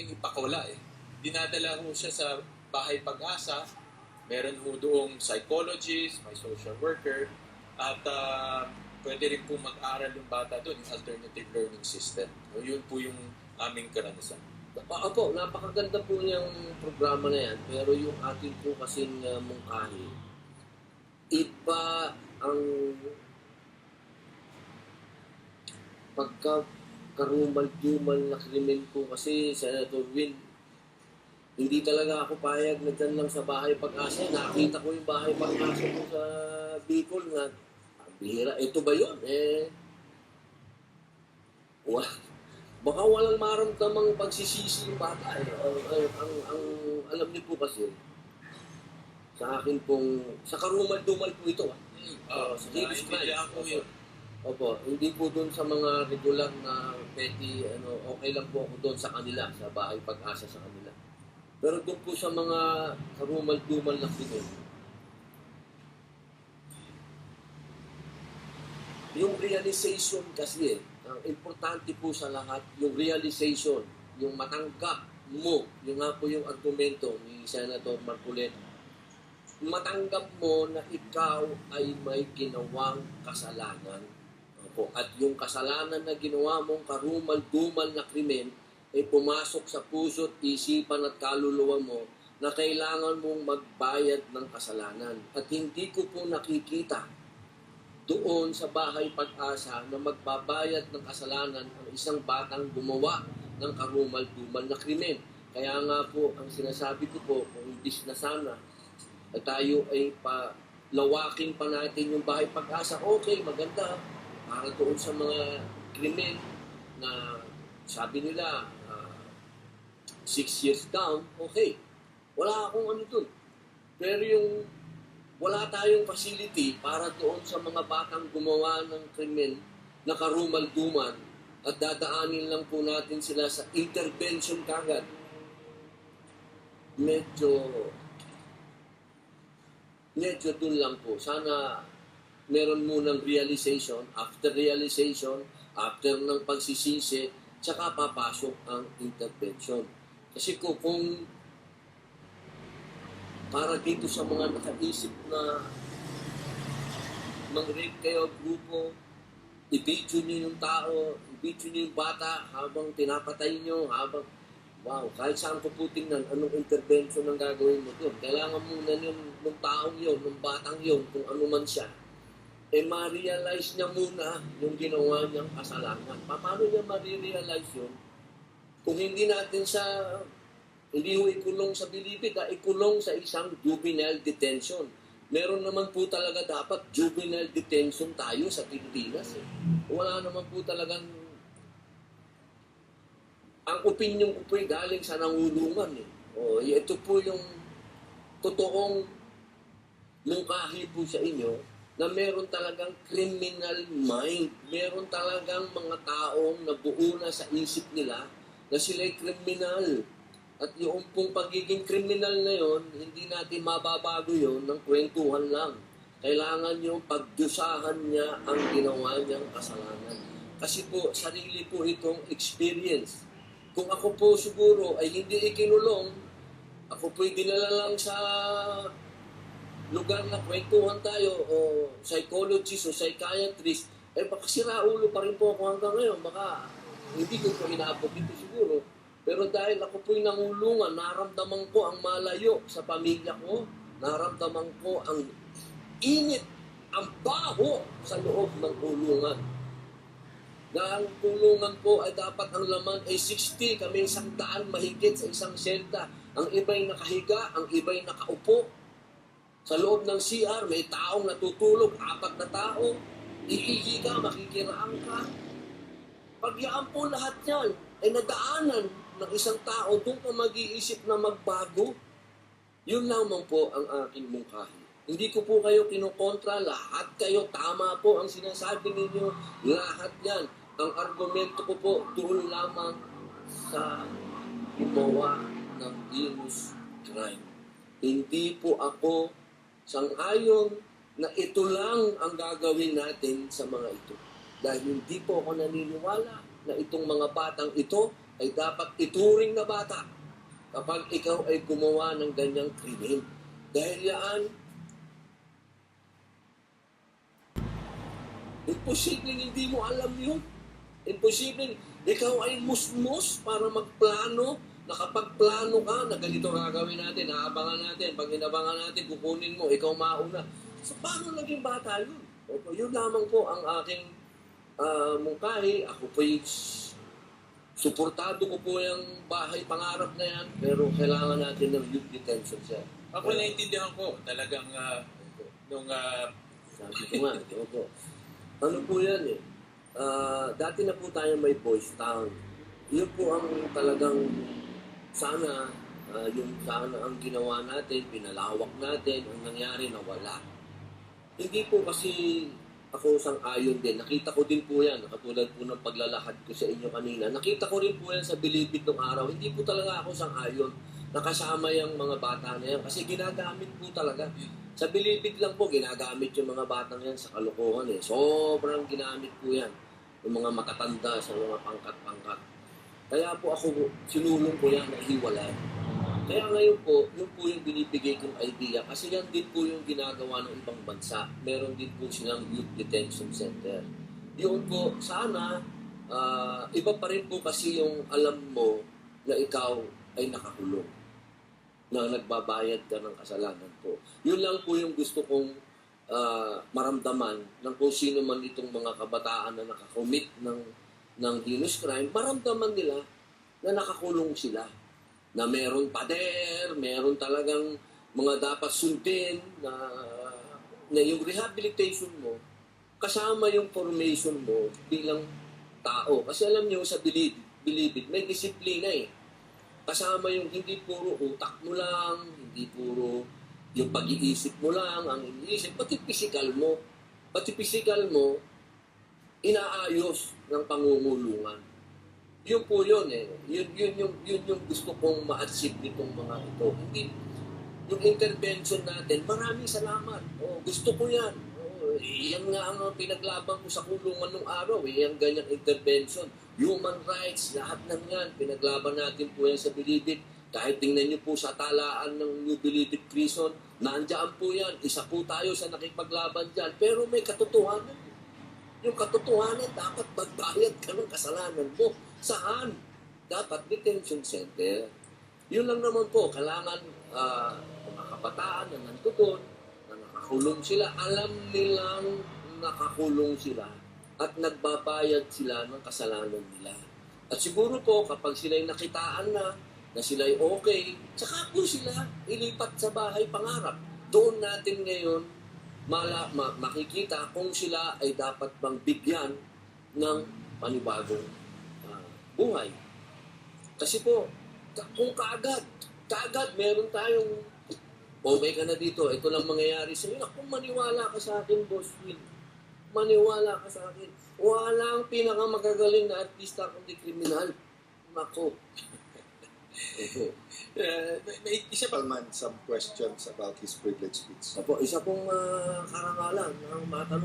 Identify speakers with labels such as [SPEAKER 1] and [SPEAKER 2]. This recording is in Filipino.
[SPEAKER 1] ipakawala eh. Dinadala ho siya sa Bahay Pag-asa, meron ho doong psychologist, may social worker, at pwede rin po mag-aral yung bata doon, yung alternative learning system. So, yun po yung aming karanasan.
[SPEAKER 2] Opo, napakaganda po niyang programa na yan, pero yung ating po kasing mungkahi, iba ang pagkakarumal-dumal na krimen po kasi, Senator Win, hindi talaga ako payag na dyan lang sa Bahay Pag-asa. Nakita ko yung Bahay Pag-asa po sa Bicol nga. Ang bihira, ito ba yun? Baka walang maramdamang pagsisisi yung bata. Ang alam niyo po kasi, sa akin pong, sa karumal-dumal po ito. Sa Kilos Crime. Opo, hindi po doon sa mga regular na petty, okay lang po ako doon sa kanila, sa Bahay Pag-asa sa kanila. Pero doon po sa mga karumal-dumal na krimen, yung realization kasi ang importante po sa lahat, yung realization, yung matanggap mo, yung nga po yung argumento ni Senator Marcoleta, matanggap mo na ikaw ay may ginawang kasalanan. At yung kasalanan na ginawa mong karumal-dumal na krimen ay pumasok sa puso't isipan at kaluluwa mo na kailangan mong magbayad ng kasalanan. At hindi ko po nakikita doon sa Bahay Pag-asa na magbabayad ng kasalanan ang isang batang gumawa ng karumal-dumal na krimen. Kaya nga po, ang sinasabi ko po, kung imbis na sana at tayo ay lawakin pa natin yung Bahay Pag-asa, okay, maganda, para doon sa mga krimen na sabi nila 6 years down, okay. Wala akong ano doon. Pero yung wala tayong facility para doon sa mga batang gumawa ng krimen na karumal-duman at dadaanin lang po natin sila sa intervention kagad. Medyo doon lang po. Sana meron munang realization, after ng pagsisisi, tsaka papasok ang intervention. Kasi kung para dito sa mga nakaisip na mag-rape kayo grupo, i-video nyo yung tao, i-video nyo yung bata habang tinapatay nyo, kahit saan ko po tingnan, anong intervention ang gagawin mo doon. Kailangan muna yung taong yun, yung batang yun, kung ano man siya, ma-realize niya muna yung ginawa niyang kasalanan. Paano niya ma-realize yun? Kung hindi natin hindi ho ikulong sa bilibid, ikulong sa isang juvenile detention. Meron naman po talaga dapat juvenile detention tayo sa Pilipinas. Wala naman po talagang, ang opinion ko po galing sa nangulungan. Ito po yung totoong mungkahi po sa inyo, na meron talagang criminal mind. Meron talagang mga taong nabuo na sa isip nila na sila'y kriminal. At yung pong pagiging kriminal na yon, hindi natin mababago yon ng kwentuhan lang. Kailangan yung pagdusahan niya ang ginawa niyang kasalanan. Kasi po, sarili po itong experience. Kung ako po siguro ay hindi ikinulong, ako po'y dinala lang sa lugar na kwentuhan tayo o psychologist o psychiatrist, baka siraulo pa rin po ako hanggang ngayon. Baka hindi ko po inaabot dito siguro. Pero dahil ako po'y nangulungan, naramdaman ko ang malayo sa pamilya ko, naramdaman ko ang init, ang baho sa loob ng kulungan. Na ang kulungan po ay dapat ang laman ay 60, kami 100 mahigit sa isang selda. Ang iba'y nakahiga, ang iba'y nakaupo. Sa loob ng CR, may taong natutulog, 4 na tao. Iihi ka, makikiraan ka. Pagyaan po lahat yan ay nadaanan ng isang tao, doon ka mag-iisip na magbago. Yun lamang po ang aking mungkahi. Hindi ko po kayo kinukontra, lahat kayo, tama po ang sinasabi ninyo, lahat yan. Ang argumento ko po, doon lamang sa gumawa ng heinous crime. Hindi po ako sang-ayon na ito lang ang gagawin natin sa mga ito. Dahil hindi po ako naniniwala na itong mga batang ito ay dapat ituring na bata kapag ikaw ay gumawa ng ganyang krimen. Dahil yan, imposible hindi mo alam yun. Imposible. Ikaw ay musmos para magplano, nakapagplano ka na ganito gagawin natin, aabangan natin, pag inabangan natin, kukunin mo, ikaw mauna. So, paano naging bata yun? Opo, yun lamang po ang aking mungkahi. Ako po'y suportado ko po yung bahay pangarap na yan, pero kailangan natin ng youth detention, sir.
[SPEAKER 1] Ako naiintindihan ko, talagang
[SPEAKER 2] Sabi ko nga, opo. Ano po yan eh? Dati na po tayo may boys town. Yun po ang talagang sana, yung sana ang ginawa natin, pinalawak natin, ang nangyari na wala. Hindi po kasi ako sang-ayon din. Nakita ko din po yan, katulad po ng paglalahad ko sa inyo kanina. Nakita ko rin po yan sa Bilibid ng araw. Hindi po talaga ako sang-ayon. Nakasama yung mga bata na yan kasi ginagamit po talaga. Sa Bilibid lang po, ginagamit yung mga batang yan sa kalokohan eh. Sobrang ginamit po yan. Yung mga matatanda sa mga pangkat-pangkat. Kaya po ako, sinulong ko yan na hiwalay. Kaya ngayon po, yun po yung binibigay kong idea. Kasi yan din po yung ginagawa ng ibang bansa. Meron din po silang youth detention center. Yun po, sana, iba pa rin po kasi yung alam mo na ikaw ay nakakulong, na nagbabayad ka ng kasalanan po. Yun lang po yung gusto kong maramdaman ng kung sino man itong mga kabataan na nakakommit ng heinous crime, maramdaman nila na nakakulong sila. Na meron pader, meron talagang mga dapat sundin na yung rehabilitation mo, kasama yung formation mo bilang tao. Kasi alam niyo sa Bilibid, may disiplina eh. Kasama yung hindi puro utak mo lang, hindi puro yung pag-iisip mo lang, ang iniisip, pati physical mo. Pati physical mo, inaayos ng pangungulungan. Yun po yun eh. Yun yung gusto kong ma-achieve nitong mga ito. Hindi, yung intervention natin, maraming salamat. Gusto ko yan. Yan nga ang pinaglaban ko sa kulungan nung araw. Yung ganyang intervention. Human rights, lahat ng yan. Pinaglaban natin po yan sa Bilibid. Kahit tingnan niyo po sa talaan ng New Bilibid Prison, nandiyan po yan. Isa po tayo sa nakipaglaban dyan. Pero may katotohanan. Yung katotohanan, dapat magbayad ka ng kasalanan mo. Saan? Dapat detention center. Yun lang naman po. Kailangan mga kabataan na nandoon, na nakakulong sila, alam nilang nakakulong sila at nagbabayad sila ng kasalanan nila. At siguro po, kapag sila'y nakitaan na sila'y okay, tsaka po sila ilipat sa bahay pangarap. Doon natin ngayon makikita kung sila ay dapat bang bigyan ng panibagong buhay. Kasi po, kung kaagad meron tayong okay ka na dito, ito lang mangyayari sa iyo. Kung maniwala ka sa akin, Boss Will, maniwala ka sa akin. Walang pinakamagagaling na artista kundi kriminal. Nako. Ito.
[SPEAKER 1] may isa pa.
[SPEAKER 3] Palman, some questions about his privilege speech.
[SPEAKER 2] Isa pong karangalan ng matanong.